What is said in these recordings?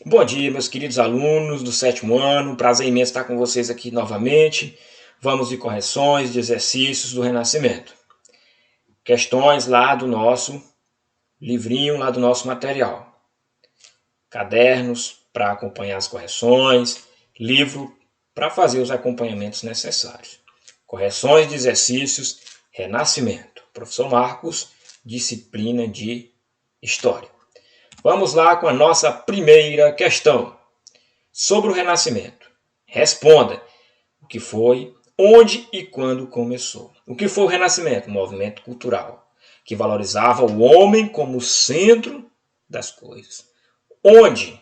Bom dia, meus queridos alunos do sétimo ano. Prazer imenso estar com vocês aqui novamente. Vamos de correções de exercícios do Renascimento. Questões lá do nosso livrinho, lá do nosso material. Cadernos para acompanhar as correções, livro para fazer os acompanhamentos necessários. Correções de exercícios, Renascimento. Professor Marcos, disciplina de História. Vamos lá com a nossa primeira questão. Sobre o Renascimento. Responda o que foi, onde e quando começou. O que foi o Renascimento? Um movimento cultural que valorizava o homem como centro das coisas. Onde?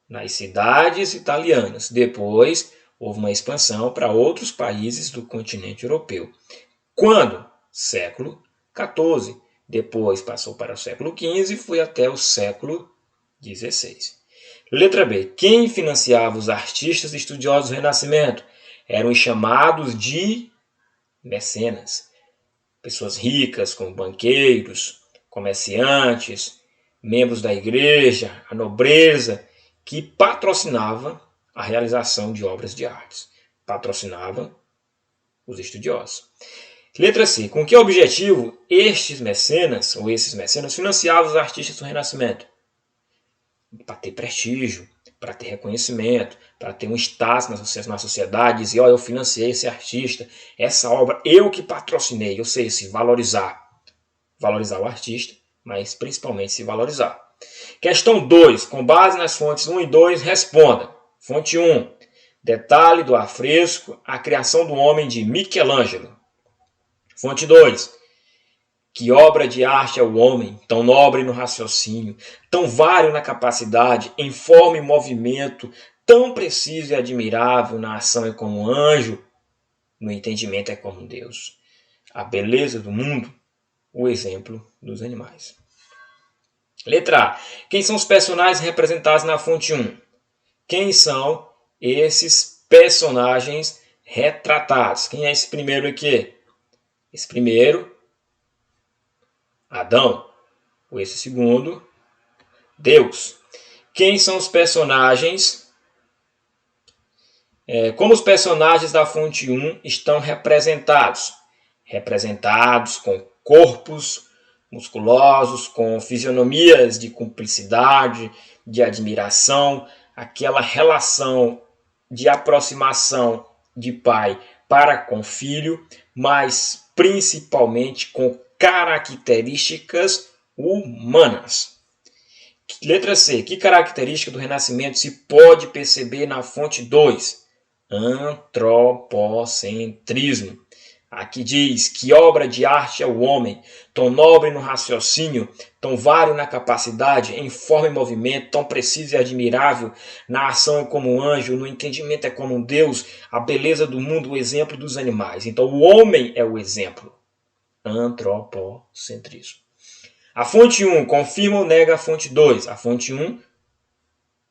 Nas cidades italianas. Depois houve uma expansão para outros países do continente europeu. Quando? Século XIV. Depois passou para o século XV e foi até o século XVI. Letra B. Quem financiava os artistas e estudiosos do Renascimento? Eram os chamados de mecenas. Pessoas ricas, como banqueiros, comerciantes, membros da igreja, a nobreza, que patrocinava a realização de obras de artes. Patrocinava os estudiosos. Letra C. Com que objetivo esses mecenas financiavam os artistas do Renascimento? Para ter prestígio, para ter reconhecimento, para ter um status na sociedade, dizer, eu financiei esse artista, essa obra, eu que patrocinei, ou seja, se valorizar o artista, mas principalmente se valorizar. Questão 2, com base nas fontes 1 e 2, responda. Fonte 1, detalhe do afresco, a criação do homem de Michelangelo. Fonte 2, que obra de arte é o homem, tão nobre no raciocínio, tão vário na capacidade, em forma e movimento, tão preciso e admirável, na ação é como um anjo, no entendimento é como um Deus. A beleza do mundo, o exemplo dos animais. Letra A. Quem são os personagens representados na fonte 1? Quem são esses personagens retratados? Quem é esse primeiro aqui? Esse primeiro, Adão. Esse segundo, Deus. Quem são os personagens? Como os personagens da fonte 1 estão representados? Representados com corpos musculosos, com fisionomias de cumplicidade, de admiração, aquela relação de aproximação de pai para com filho, mas principalmente com características humanas. Letra C. Que característica do Renascimento se pode perceber na fonte 2? Antropocentrismo. Aqui diz que obra de arte é o homem, tão nobre no raciocínio, tão vário na capacidade, em forma e movimento, tão preciso e admirável, na ação é como um anjo, no entendimento é como um Deus, a beleza do mundo, o exemplo dos animais. Então o homem é o exemplo. Antropocentrismo. A fonte 1 confirma ou nega a fonte 2? A fonte 1,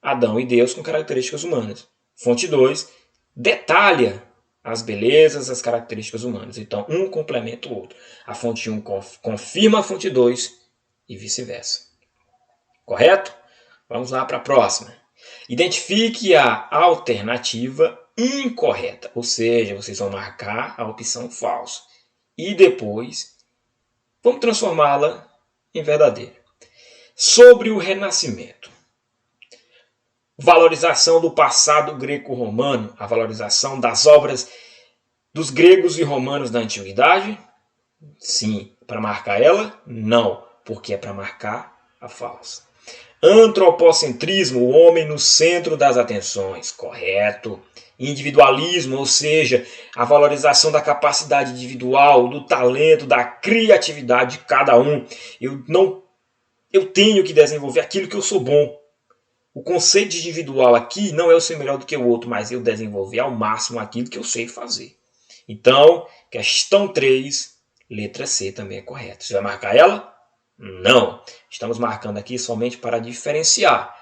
Adão e Deus com características humanas. Fonte 2, detalha as belezas, as características humanas. Então, um complementa o outro. A fonte 1 confirma a fonte 2 e vice-versa. Correto? Vamos lá para a próxima. Identifique a alternativa incorreta, ou seja, vocês vão marcar a opção falsa. E depois, vamos transformá-la em verdadeira. Sobre o Renascimento. Valorização do passado greco-romano, a valorização das obras dos gregos e romanos da antiguidade? Sim. Para marcar ela? Não, porque é para marcar a falsa. Antropocentrismo, o homem no centro das atenções. Correto. Individualismo, ou seja, a valorização da capacidade individual, do talento, da criatividade de cada um. Eu tenho que desenvolver aquilo que eu sou bom. O conceito individual aqui não é eu ser melhor do que o outro, mas eu desenvolver ao máximo aquilo que eu sei fazer. Então, questão 3, letra C também é correta. Você vai marcar ela? Não. Estamos marcando aqui somente para diferenciar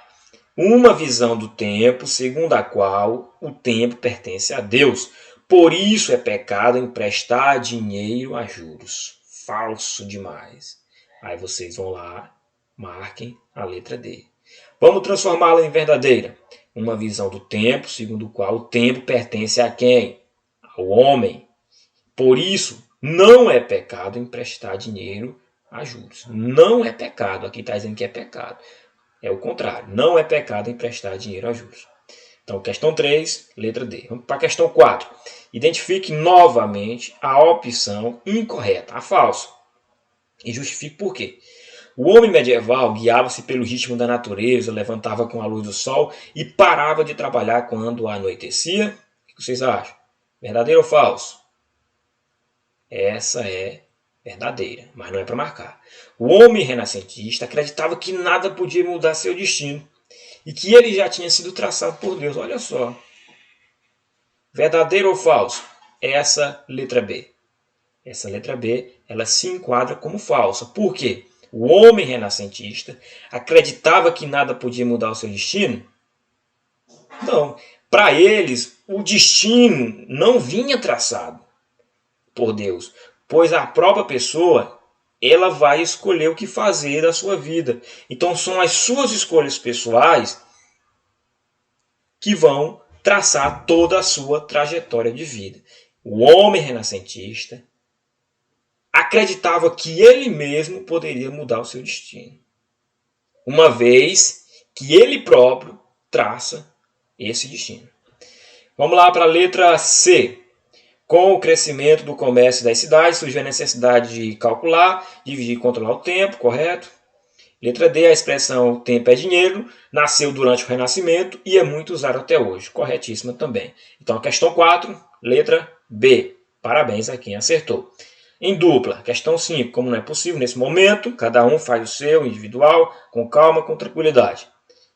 uma visão do tempo segundo a qual o tempo pertence a Deus. Por isso é pecado emprestar dinheiro a juros. Falso demais. Aí vocês vão lá, marquem a letra D. Vamos transformá-la em verdadeira. Uma visão do tempo, segundo o qual o tempo pertence a quem? Ao homem. Por isso, não é pecado emprestar dinheiro a juros. Não é pecado. Aqui está dizendo que é pecado. É o contrário. Não é pecado emprestar dinheiro a juros. Então, questão 3, letra D. Vamos para a questão 4. Identifique novamente a opção incorreta, a falsa. E justifique por quê. O homem medieval guiava-se pelo ritmo da natureza, levantava com a luz do sol e parava de trabalhar quando anoitecia. O que vocês acham? Verdadeiro ou falso? Essa é verdadeira, mas não é para marcar. O homem renascentista acreditava que nada podia mudar seu destino e que ele já tinha sido traçado por Deus. Olha só. Verdadeiro ou falso? Essa letra B. Essa letra B, ela se enquadra como falsa. Por quê? O homem renascentista acreditava que nada podia mudar o seu destino? Não. Para eles, o destino não vinha traçado por Deus, pois a própria pessoa ela vai escolher o que fazer da sua vida. Então são as suas escolhas pessoais que vão traçar toda a sua trajetória de vida. O homem renascentista acreditava que ele mesmo poderia mudar o seu destino, uma vez que ele próprio traça esse destino. Vamos lá para a letra C. Com o crescimento do comércio das cidades, surgiu a necessidade de calcular, dividir e controlar o tempo, correto? Letra D, a expressão tempo é dinheiro, nasceu durante o Renascimento e é muito usada até hoje. Corretíssima também. Então, a questão 4, letra B. Parabéns a quem acertou. Em dupla, questão 5. Como não é possível nesse momento, cada um faz o seu, individual, com calma, com tranquilidade.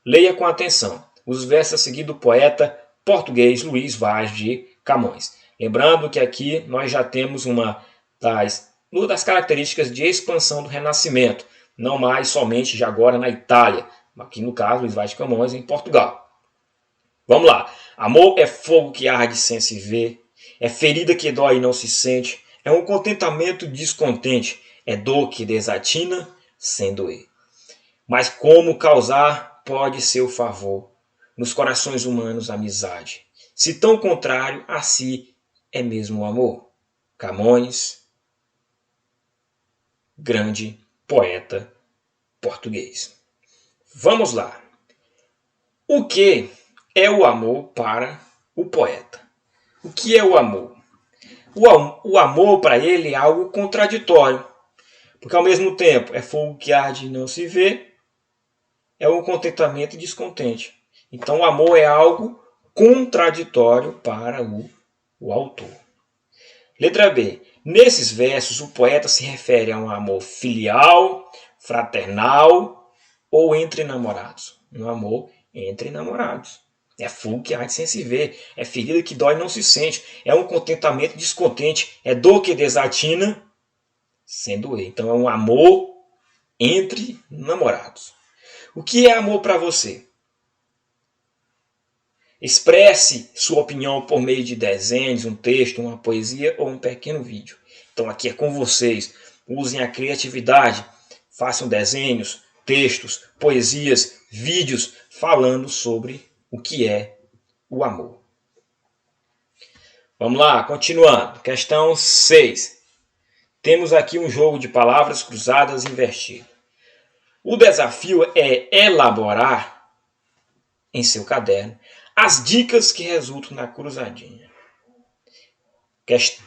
Leia com atenção os versos a seguir do poeta português Luís Vaz de Camões. Lembrando que aqui nós já temos uma das características de expansão do Renascimento. Não mais somente já agora na Itália. Aqui no caso, Luís Vaz de Camões, em Portugal. Vamos lá. Amor é fogo que arde sem se ver. É ferida que dói e não se sente. É um contentamento descontente. É dor que desatina sem doer. Mas como causar pode ser o favor? Nos corações humanos, amizade. Se tão contrário a si é mesmo o amor. Camões, grande poeta português. Vamos lá. O que é o amor para o poeta? O que é o amor? O amor para ele é algo contraditório, porque ao mesmo tempo é fogo que arde e não se vê, é um contentamento e descontente. Então o amor é algo contraditório para o autor. Letra B. Nesses versos, o poeta se refere a um amor filial, fraternal ou entre namorados. Um amor entre namorados. É fogo que arde sem se ver. É ferida que dói e não se sente. É um contentamento descontente. É dor que desatina sem doer. Então é um amor entre namorados. O que é amor para você? Expresse sua opinião por meio de desenhos, um texto, uma poesia ou um pequeno vídeo. Então aqui é com vocês. Usem a criatividade. Façam desenhos, textos, poesias, vídeos falando sobre o que é o amor. Vamos lá, continuando. Questão 6. Temos aqui um jogo de palavras cruzadas invertido. O desafio é elaborar em seu caderno as dicas que resultam na cruzadinha.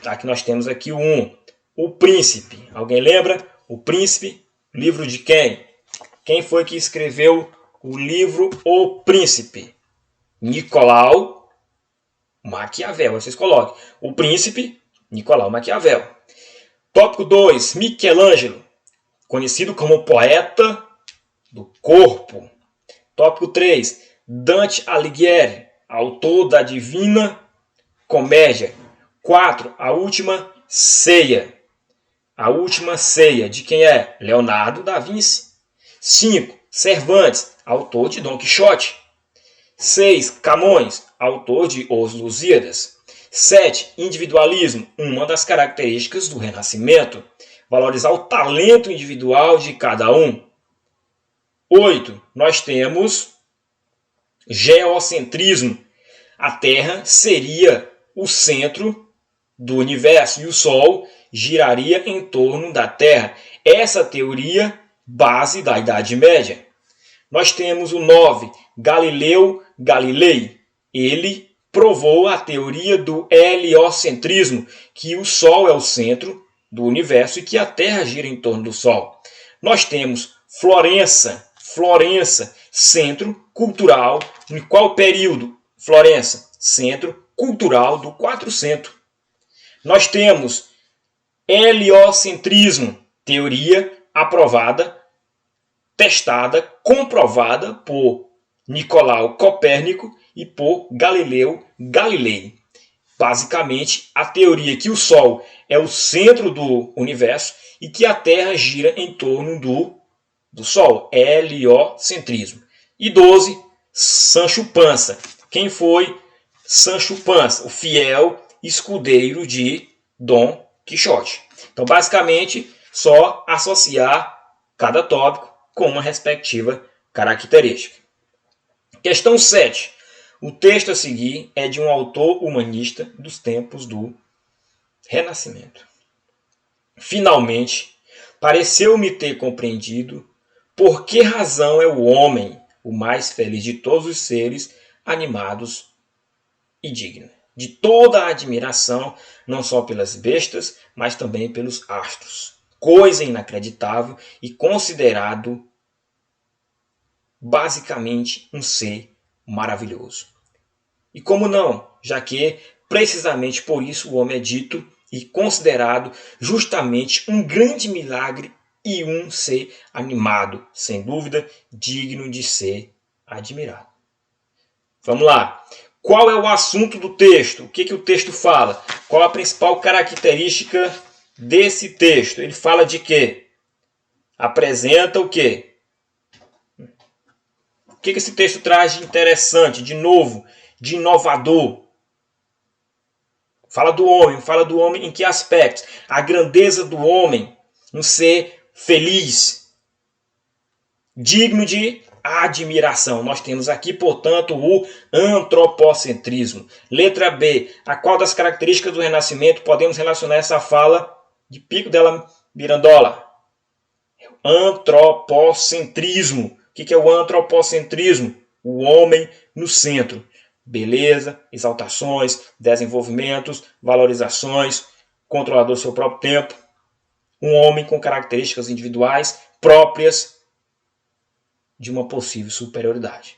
Aqui nós temos aqui o 1. O Príncipe. Alguém lembra? O Príncipe, livro de quem? Quem foi que escreveu o livro O Príncipe? Nicolau Maquiavel. Vocês coloquem. O Príncipe, Nicolau Maquiavel. Tópico 2. Michelangelo, conhecido como poeta do corpo. Tópico 3. Dante Alighieri, autor da Divina Comédia. 4. A Última Ceia. A Última Ceia, de quem é? Leonardo da Vinci. 5. Cervantes, autor de Dom Quixote. 6. Camões, autor de Os Lusíadas. 7. Individualismo, uma das características do Renascimento. Valorizar o talento individual de cada um. 8. Nós temos geocentrismo, a Terra seria o centro do universo e o Sol giraria em torno da Terra. Essa teoria base da Idade Média. Nós temos o 9, Galileu Galilei. Ele provou a teoria do heliocentrismo, que o Sol é o centro do universo e que a Terra gira em torno do Sol. Nós temos Florença, centro cultural. Em qual período? Florença, centro cultural do 400. Nós temos heliocentrismo, teoria aprovada, testada, comprovada por Nicolau Copérnico e por Galileu Galilei. Basicamente, a teoria que o Sol é o centro do universo e que a Terra gira em torno do Sol. Heliocentrismo. E 12, Sancho Panza. Quem foi Sancho Panza? O fiel escudeiro de Dom Quixote. Então, basicamente, só associar cada tópico com uma respectiva característica. Questão 7. O texto a seguir é de um autor humanista dos tempos do Renascimento. Finalmente, pareceu-me ter compreendido por que razão é o homem o mais feliz de todos os seres animados e digno de toda a admiração, não só pelas bestas, mas também pelos astros. Coisa inacreditável e considerado basicamente um ser maravilhoso. E como não? Já que precisamente por isso o homem é dito e considerado justamente um grande milagre e um ser animado, sem dúvida, digno de ser admirado. Vamos lá. Qual é o assunto do texto? O que o texto fala? Qual a principal característica desse texto? Ele fala de quê? Apresenta o quê? O que esse texto traz de interessante, de novo, de inovador? Fala do homem em que aspectos? A grandeza do homem, um ser feliz, digno de admiração. Nós temos aqui, portanto, o antropocentrismo. Letra B. A qual das características do Renascimento podemos relacionar essa fala de Pico della Mirandola? Antropocentrismo. O que é o antropocentrismo? O homem no centro. Beleza, exaltações, desenvolvimentos, valorizações, controlador do seu próprio tempo. Um homem com características individuais próprias de uma possível superioridade.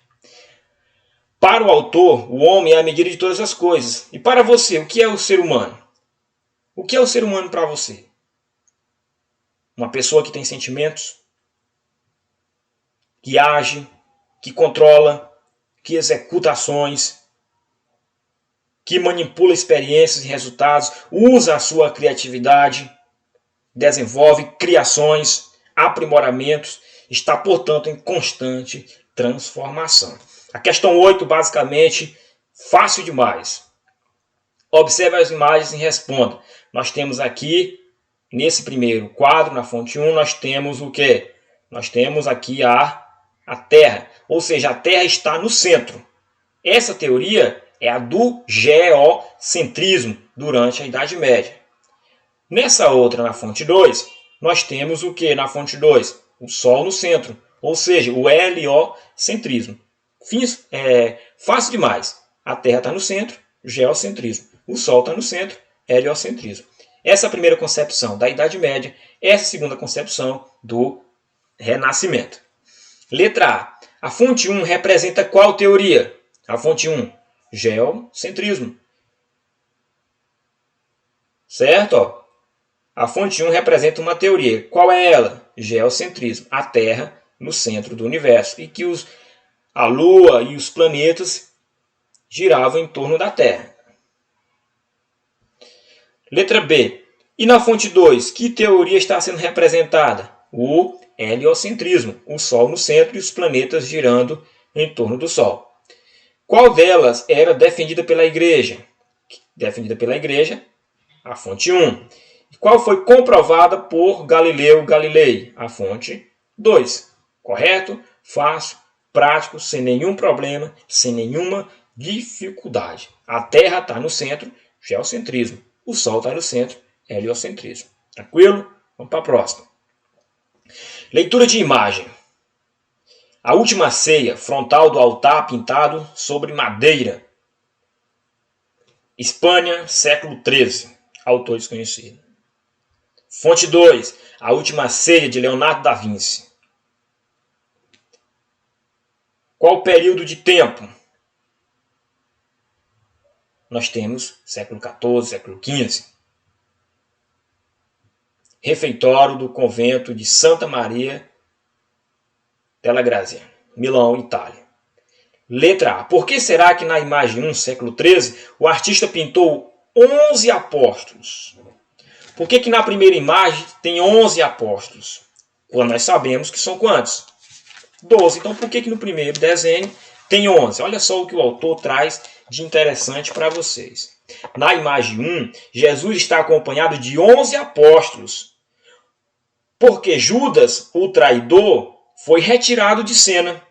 Para o autor, o homem é a medida de todas as coisas. E para você, o que é o ser humano? O que é o ser humano para você? Uma pessoa que tem sentimentos, que age, que controla, que executa ações, que manipula experiências e resultados, usa a sua criatividade, desenvolve criações, aprimoramentos, está, portanto, em constante transformação. A questão 8, basicamente, fácil demais. Observe as imagens e responda. Nós temos aqui, nesse primeiro quadro, na fonte 1, nós temos o quê? Nós temos aqui a Terra, ou seja, a Terra está no centro. Essa teoria é a do geocentrismo durante a Idade Média. Nessa outra, na fonte 2, nós temos o que na fonte 2? O Sol no centro, ou seja, o heliocentrismo. Fácil demais. A Terra está no centro, geocentrismo. O Sol está no centro, heliocentrismo. Essa é a primeira concepção da Idade Média, essa é a segunda concepção do Renascimento. Letra A. A fonte 1 representa qual teoria? A fonte 1, geocentrismo. Certo? A fonte 1 representa uma teoria. Qual é ela? Geocentrismo. A Terra no centro do universo. E que a Lua e os planetas giravam em torno da Terra. Letra B. E na fonte 2, que teoria está sendo representada? O heliocentrismo. O Sol no centro e os planetas girando em torno do Sol. Qual delas era defendida pela Igreja? Defendida pela Igreja, a fonte 1. Qual foi comprovada por Galileu Galilei? A fonte 2. Correto? Fácil, prático, sem nenhum problema, sem nenhuma dificuldade. A Terra está no centro, geocentrismo. O Sol está no centro, heliocentrismo. Tranquilo? Vamos para a próxima. Leitura de imagem. A última ceia, frontal do altar pintado sobre madeira. Espanha, século XIII. Autor desconhecido. Fonte 2. A última ceia de Leonardo da Vinci. Qual período de tempo? Nós temos século XIV, século XV. Refeitório do convento de Santa Maria della Grazia, Milão, Itália. Letra A. Por que será que na imagem 1, século XIII, o artista pintou 11 apóstolos? Por que na primeira imagem tem 11 apóstolos? Quando nós sabemos que são quantos? 12. Então por que no primeiro desenho tem 11? Olha só o que o autor traz de interessante para vocês. Na imagem 1, Jesus está acompanhado de 11 apóstolos. Porque Judas, o traidor, foi retirado de cena.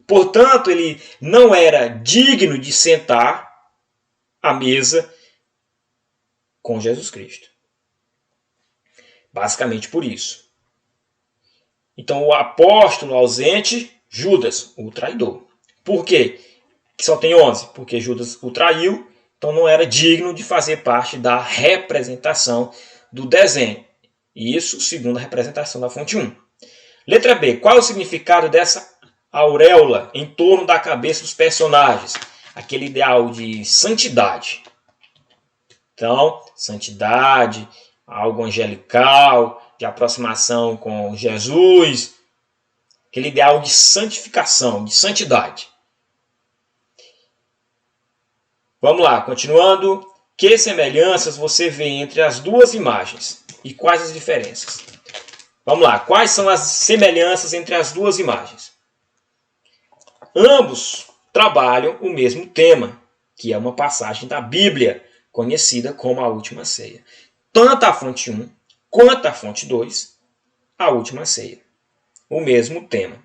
Portanto, ele não era digno de sentar à mesa com Jesus Cristo. Basicamente por isso. Então, o apóstolo ausente, Judas, o traidor. Por quê? Que só tem 11? Porque Judas o traiu, então não era digno de fazer parte da representação do desenho. Isso segundo a representação da fonte 1. Letra B. Qual é o significado dessa auréola em torno da cabeça dos personagens? Aquele ideal de santidade. Então, santidade, algo angelical, de aproximação com Jesus, aquele ideal de santificação, de santidade. Vamos lá, continuando. Que semelhanças você vê entre as duas imagens? E quais as diferenças? Vamos lá, quais são as semelhanças entre as duas imagens? Ambos trabalham o mesmo tema, que é uma passagem da Bíblia, conhecida como a Última Ceia. Tanto a fonte 1 quanto a fonte 2, a Última Ceia. O mesmo tema.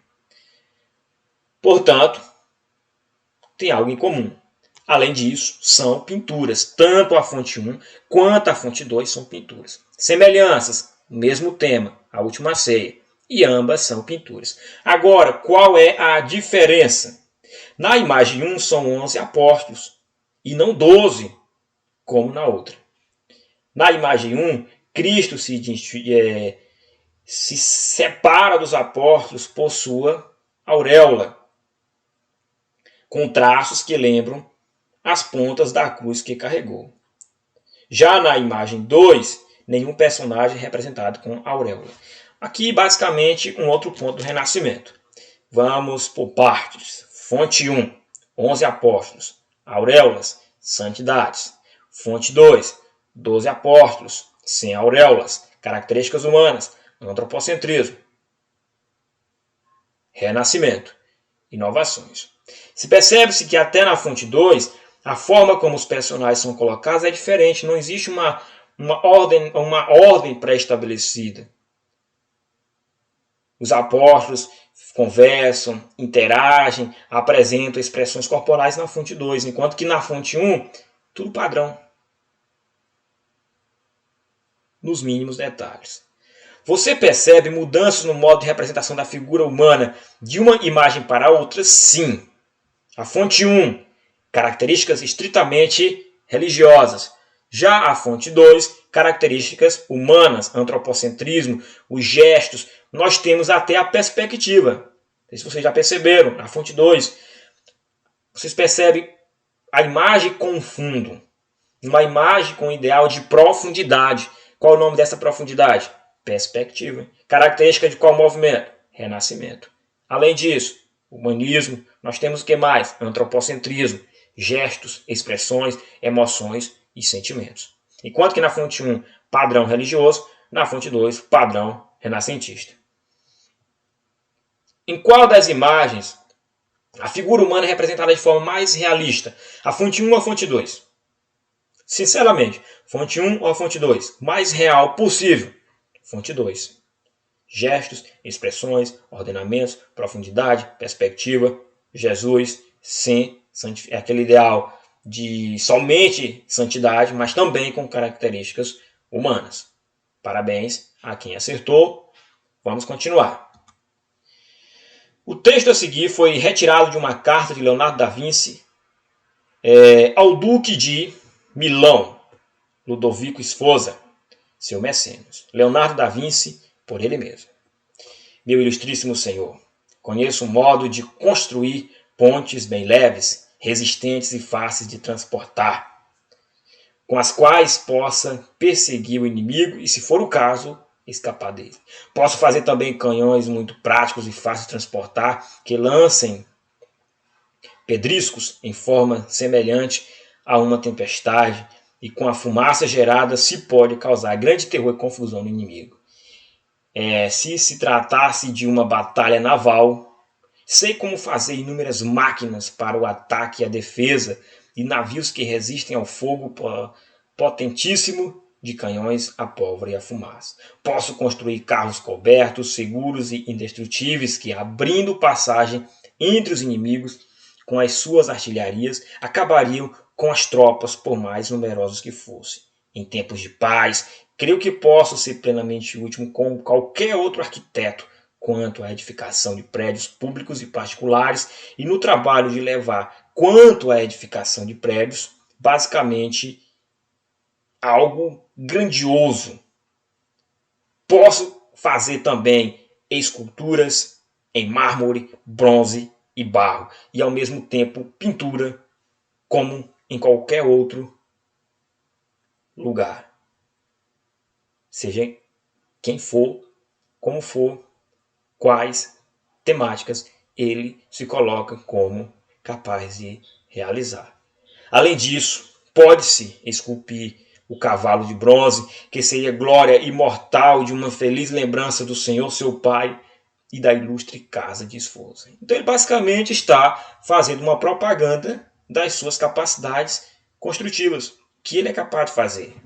Portanto, tem algo em comum. Além disso, são pinturas. Tanto a fonte 1 quanto a fonte 2 são pinturas. Semelhanças, mesmo tema, a Última Ceia. E ambas são pinturas. Agora, qual é a diferença? Na imagem 1 são 11 apóstolos e não 12, como na outra. Na imagem 1, Cristo se separa dos apóstolos por sua auréola, com traços que lembram as pontas da cruz que carregou. Já na imagem 2, nenhum personagem é representado com auréola. Aqui, basicamente, um outro ponto do Renascimento. Vamos por partes. Fonte 1, 11 apóstolos, auréolas, santidades. Fonte 2, 12 apóstolos, sem auréolas, características humanas, antropocentrismo. Renascimento, inovações. Se percebe-se que até na fonte 2, a forma como os personagens são colocados é diferente. Não existe uma ordem pré-estabelecida. Os apóstolos conversam, interagem, apresentam expressões corporais na fonte 2, enquanto que na fonte 1, tudo padrão. Nos mínimos detalhes. Você percebe mudanças no modo de representação da figura humana de uma imagem para outra? Sim. A fonte 1, características estritamente religiosas. Já a fonte 2, características humanas, antropocentrismo, os gestos. Nós temos até a perspectiva. Não sei se vocês já perceberam, na fonte 2. Vocês percebem a imagem com fundo. Uma imagem com ideal de profundidade. Qual é o nome dessa profundidade? Perspectiva. Característica de qual movimento? Renascimento. Além disso, humanismo. Nós temos o que mais? Antropocentrismo. Gestos, expressões, emoções e sentimentos. Enquanto que na fonte 1, padrão religioso, na fonte 2, padrão renascentista. Em qual das imagens a figura humana é representada de forma mais realista? A fonte 1 ou a fonte 2? Sinceramente, fonte 1 ou a fonte 2? Mais real possível? Fonte 2. gestos, expressões, ordenamentos, profundidade, perspectiva. Jesus, sim, é aquele ideal de somente santidade, mas também com características humanas. Parabéns a quem acertou. Vamos continuar. O texto a seguir foi retirado de uma carta de Leonardo da Vinci ao Duque de Milão, Ludovico Sforza, seu mecenas. Leonardo da Vinci, por ele mesmo. Meu ilustríssimo senhor, conheço um modo de construir pontes bem leves, resistentes e fáceis de transportar, com as quais possa perseguir o inimigo e, se for o caso, escapar dele. Posso fazer também canhões muito práticos e fáceis de transportar, que lancem pedriscos em forma semelhante a uma tempestade, e com a fumaça gerada se pode causar grande terror e confusão no inimigo. Se se tratasse de uma batalha naval, sei como fazer inúmeras máquinas para o ataque e a defesa, e navios que resistem ao fogo potentíssimo de canhões, a pólvora e a fumaça. Posso construir carros cobertos, seguros e indestrutíveis que, abrindo passagem entre os inimigos com as suas artilharias, acabariam com as tropas, por mais numerosos que fossem. Em tempos de paz, creio que posso ser plenamente útil como qualquer outro arquiteto quanto à edificação de prédios públicos e particulares, e no trabalho de levar quanto à edificação de prédios, basicamente algo grandioso. Posso fazer também esculturas em mármore, bronze e barro, e ao mesmo tempo pintura, como em qualquer outro lugar. Seja quem for, como for, quais temáticas ele se coloca como capaz de realizar. Além disso, pode-se esculpir o cavalo de bronze, que seria glória imortal de uma feliz lembrança do Senhor, seu Pai, e da ilustre casa de Sforza. Então ele basicamente está fazendo uma propaganda das suas capacidades construtivas, que ele é capaz de fazer.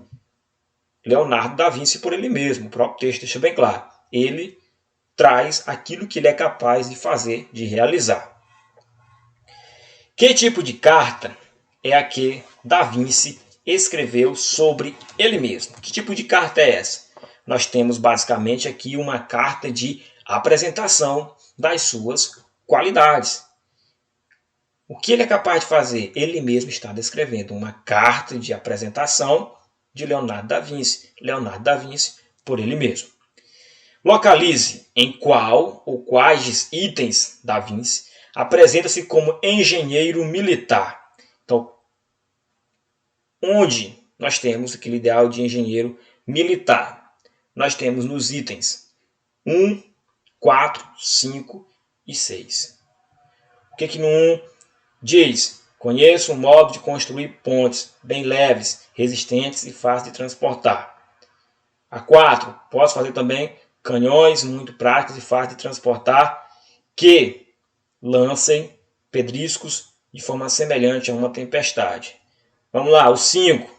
Leonardo da Vinci por ele mesmo, o próprio texto deixa bem claro. Ele traz aquilo que ele é capaz de fazer, de realizar. Que tipo de carta é a que Da Vinci escreveu sobre ele mesmo? Que tipo de carta é essa? Nós temos basicamente aqui uma carta de apresentação das suas qualidades. O que ele é capaz de fazer? Ele mesmo está descrevendo uma carta de apresentação de Leonardo da Vinci. Leonardo da Vinci por ele mesmo. Localize em qual ou quais itens Da Vinci apresenta-se como engenheiro militar. Então, onde nós temos aquele ideal de engenheiro militar? Nós temos nos itens 1, 4, 5 e 6. O que no 1 diz? Conheço um modo de construir pontes bem leves, resistentes e fáceis de transportar. A 4, posso fazer também canhões muito práticos e fáceis de transportar que lancem pedriscos de forma semelhante a uma tempestade. Vamos lá, o 5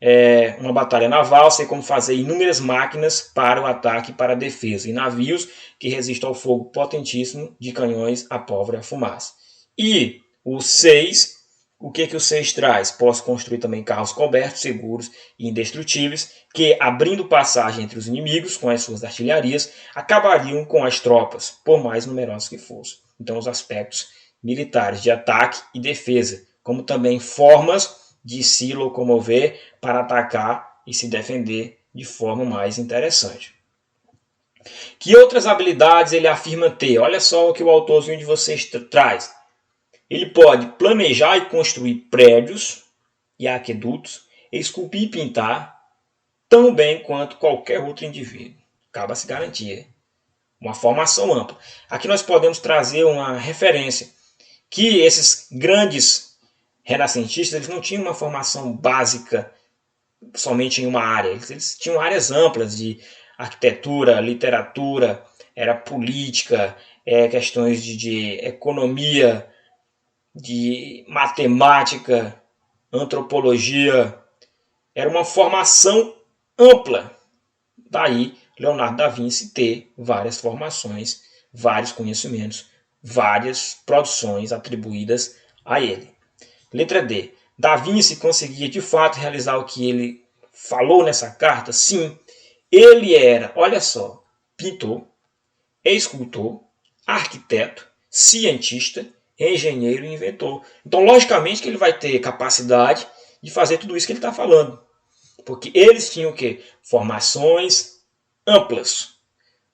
é uma batalha naval, sei como fazer inúmeras máquinas para o ataque e para a defesa, e navios que resistam ao fogo potentíssimo de canhões, a pólvora e a fumaça. E o 6, o que o 6 traz? Posso construir também carros cobertos, seguros e indestrutíveis, que, abrindo passagem entre os inimigos com as suas artilharias, acabariam com as tropas, por mais numerosas que fossem. Então, os aspectos militares de ataque e defesa, como também formas de se locomover para atacar e se defender de forma mais interessante. Que outras habilidades ele afirma ter? Olha só o que o autorzinho de vocês traz. Ele pode planejar e construir prédios e aquedutos, esculpir e pintar, tão bem quanto qualquer outro indivíduo. Acaba-se garantia. Uma formação ampla. Aqui nós podemos trazer uma referência, que esses grandes renascentistas eles não tinham uma formação básica somente em uma área. Eles tinham áreas amplas de arquitetura, literatura, era política, questões de economia, de matemática, antropologia. Era uma formação ampla. Daí Leonardo da Vinci ter várias formações, vários conhecimentos, várias produções atribuídas a ele. Letra D. Da Vinci conseguia de fato realizar o que ele falou nessa carta? Sim. Ele era, olha só, pintor, escultor, arquiteto, cientista, engenheiro e inventor. Então, logicamente que ele vai ter capacidade de fazer tudo isso que ele está falando. Porque eles tinham o quê? Formações amplas.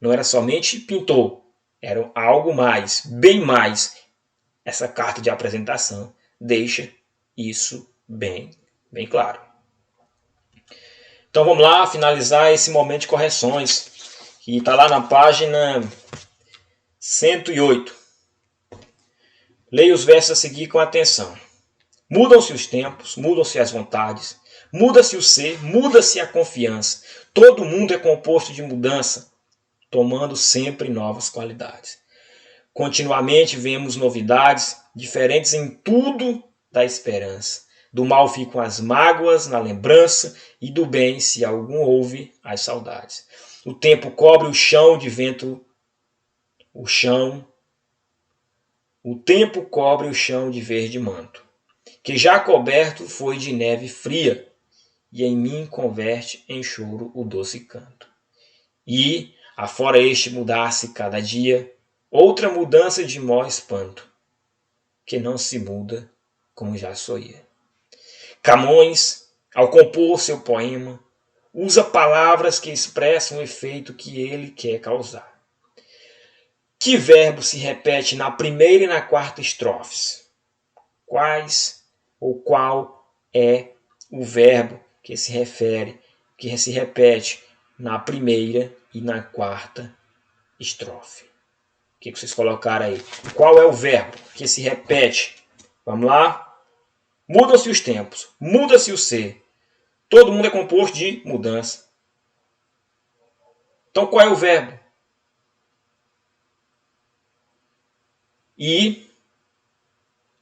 Não era somente pintor. Era algo mais, bem mais. Essa carta de apresentação deixa isso bem claro. Então vamos lá finalizar esse momento de correções, que está lá na página 108. Leia os versos a seguir com atenção. Mudam-se os tempos, mudam-se as vontades, muda-se o ser, muda-se a confiança. Todo mundo é composto de mudança, tomando sempre novas qualidades. Continuamente vemos novidades, diferentes em tudo da esperança. Do mal ficam as mágoas na lembrança, e do bem, se algum houve, as saudades. O tempo cobre o chão de vento, o tempo cobre o chão de verde manto, que já coberto foi de neve fria, e em mim converte em choro o doce canto. E, afora este mudar-se cada dia, outra mudança de mó espanto, que não se muda como já soia. Camões, ao compor seu poema, usa palavras que expressam o efeito que ele quer causar. Que verbo se repete na primeira e na quarta estrofes? Qual é o verbo que se repete na primeira e na quarta estrofe? O que vocês colocaram aí? Qual é o verbo que se repete? Vamos lá? Mudam-se os tempos, muda-se o ser. Todo mundo é composto de mudança. Então qual é o verbo? E,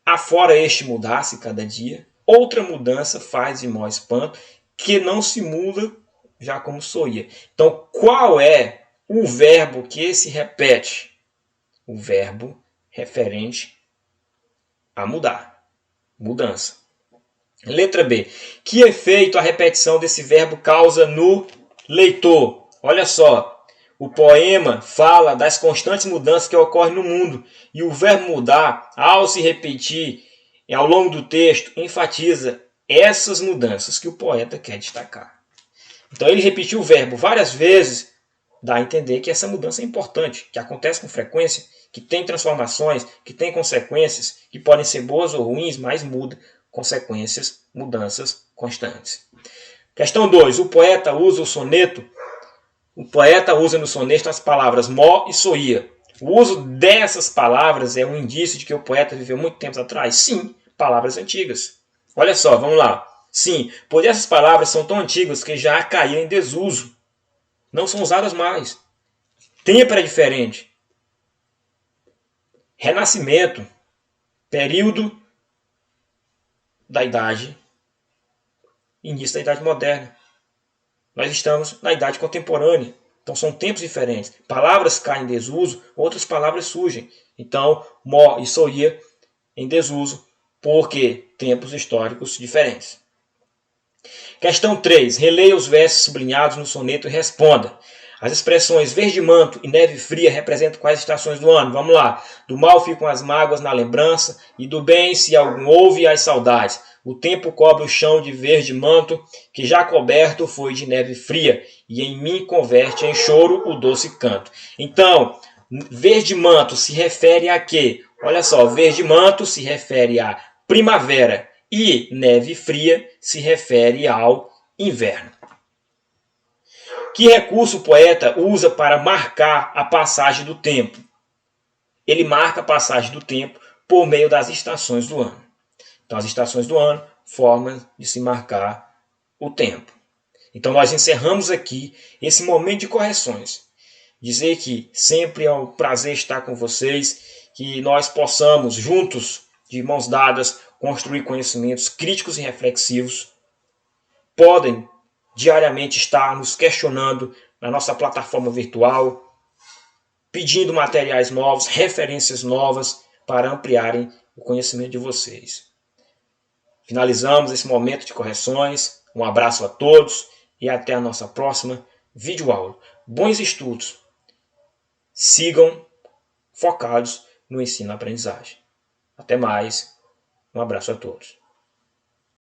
afora este mudar-se cada dia, outra mudança faz de mó espanto, que não se muda já como soia. Então qual é o verbo que se repete? O verbo referente a mudar. Mudança. Letra B. Que efeito a repetição desse verbo causa no leitor? Olha só. O poema fala das constantes mudanças que ocorrem no mundo. E o verbo mudar, ao se repetir ao longo do texto, enfatiza essas mudanças que o poeta quer destacar. Então ele repetiu o verbo várias vezes, dá a entender que essa mudança é importante, que acontece com frequência, que tem transformações, que tem consequências, que podem ser boas ou ruins, mas muda, consequências, mudanças constantes. Questão 2. O poeta usa no soneto as palavras mó e soía. O uso dessas palavras é um indício de que o poeta viveu muito tempo atrás? Sim, palavras antigas. Olha só, vamos lá. Sim, pois essas palavras são tão antigas que já caíram em desuso. Não são usadas mais. Tempo era diferente. Renascimento, período da idade, início da idade moderna. Nós estamos na idade contemporânea. Então são tempos diferentes. Palavras caem em desuso, outras palavras surgem. Então, mó e soía em desuso, porque tempos históricos diferentes. Questão 3. Releia os versos sublinhados no soneto e responda. As expressões verde manto e neve fria representam quais estações do ano? Vamos lá. Do mal ficam as mágoas na lembrança, e do bem, se algum houve, as saudades. O tempo cobre o chão de verde manto, que já coberto foi de neve fria, e em mim converte em choro o doce canto. Então, verde manto se refere a quê? Olha só, verde manto se refere à primavera, e neve fria se refere ao inverno. Que recurso o poeta usa para marcar a passagem do tempo? Ele marca a passagem do tempo por meio das estações do ano. Então, as estações do ano, forma de se marcar o tempo. Então, nós encerramos aqui esse momento de correções. Dizer que sempre é um prazer estar com vocês, que nós possamos, juntos, de mãos dadas, construir conhecimentos críticos e reflexivos. Podem diariamente estar nos questionando na nossa plataforma virtual, pedindo materiais novos, referências novas para ampliarem o conhecimento de vocês. Finalizamos esse momento de correções. Um abraço a todos e até a nossa próxima videoaula. Bons estudos. Sigam focados no ensino-aprendizagem. Até mais. Um abraço a todos.